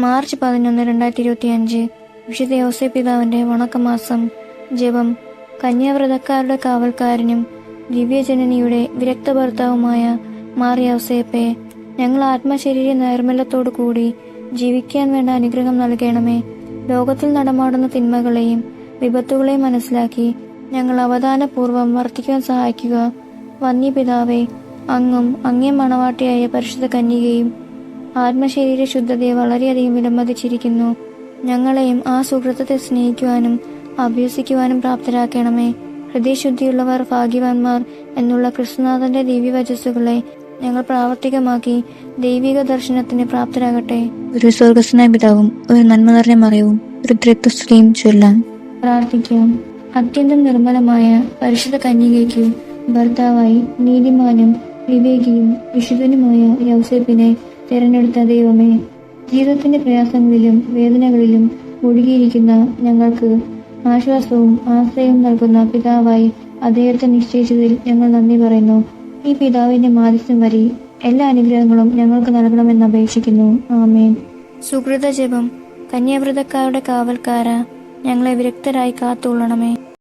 March 11, 2025 വിശുദ്ധ യോസേപ്പ് പിതാവിന്റെ വണക്കമാസം. ജപം. കന്യാവ്രതക്കാരുടെ കാവൽക്കാരനും ദിവ്യജനനിയുടെ വിരക്ത ഭർത്താവുമായ മാർ യൗസേപ്പേ, ഞങ്ങൾ ആത്മശരീര നൈർമല്യത്തോടു കൂടി ജീവിക്കാൻ വേണ്ട അനുഗ്രഹം നൽകണമേ. ലോകത്തിൽ നടമാടുന്ന തിന്മകളെയും വിപത്തുകളെയും മനസ്സിലാക്കി ഞങ്ങൾ അവധാനപൂർവ്വം വർത്തിക്കുവാൻ സഹായിക്കുക. വന്യപിതാവേ, അങ്ങും അങ്ങേ മണവാട്ടിയായ പരിശുദ്ധ കന്യകയും ആത്മശരീര ശുദ്ധതയെ വളരെയധികം വിലമതിച്ചിരിക്കുന്നു. ഞങ്ങളെയും ആ സുഹൃത്തത്തെ സ്നേഹിക്കുവാനും അഭ്യസിക്കുവാനും പ്രാപ്തരാക്കണമേ. ഹൃദയശുദ്ധിയുള്ളവർ ഭാഗ്യവാന്മാർ എന്നുള്ള ക്രിസ്തുനാഥന്റെ ദിവ്യവചസ്സുകളെ ഞങ്ങൾ പ്രാവർത്തികമാക്കി ദൈവിക ദർശനത്തിന് പ്രാപ്തരാകട്ടെ. ഒരു സ്വർഗസ്നായ പിതാവും ഒരു നന്മ നിറഞ്ഞ മറിയവും ഒരു ത്രിത്വസ്തുതിയും ചൊല്ലാൻ പ്രാർത്ഥിക്കാം. അത്യന്തം നിർമ്മലമായ പരിശുദ്ധ കന്യകയ്ക്ക് ഭർത്താവായി നീതിമാനും വിവേകിയും വിശുദ്ധനുമായ യൗസേപ്പിനെ തിരഞ്ഞെടുത്ത ദൈവമേ, ജീവിതത്തിന്റെ പ്രയാസങ്ങളിലും വേദനകളിലും ഒഴുകിയിരിക്കുന്ന ഞങ്ങൾക്ക് ആശ്വാസവും ആശ്രയവും നൽകുന്ന പിതാവായി അദ്ദേഹത്തെ നിശ്ചയിച്ചതിൽ ഞങ്ങൾ നന്ദി പറയുന്നു. ഈ പിതാവിന്റെ മാധ്യസ്ഥം വഴി എല്ലാ അനുഗ്രഹങ്ങളും ഞങ്ങൾക്ക് നൽകണമെന്ന് അപേക്ഷിക്കുന്നു. ആമേൻ. സുകൃത ജപം. കന്യാവ്രതക്കാരുടെ കാവൽക്കാര, ഞങ്ങളെ വിരക്തരായി കാത്തുകൊള്ളണമേ.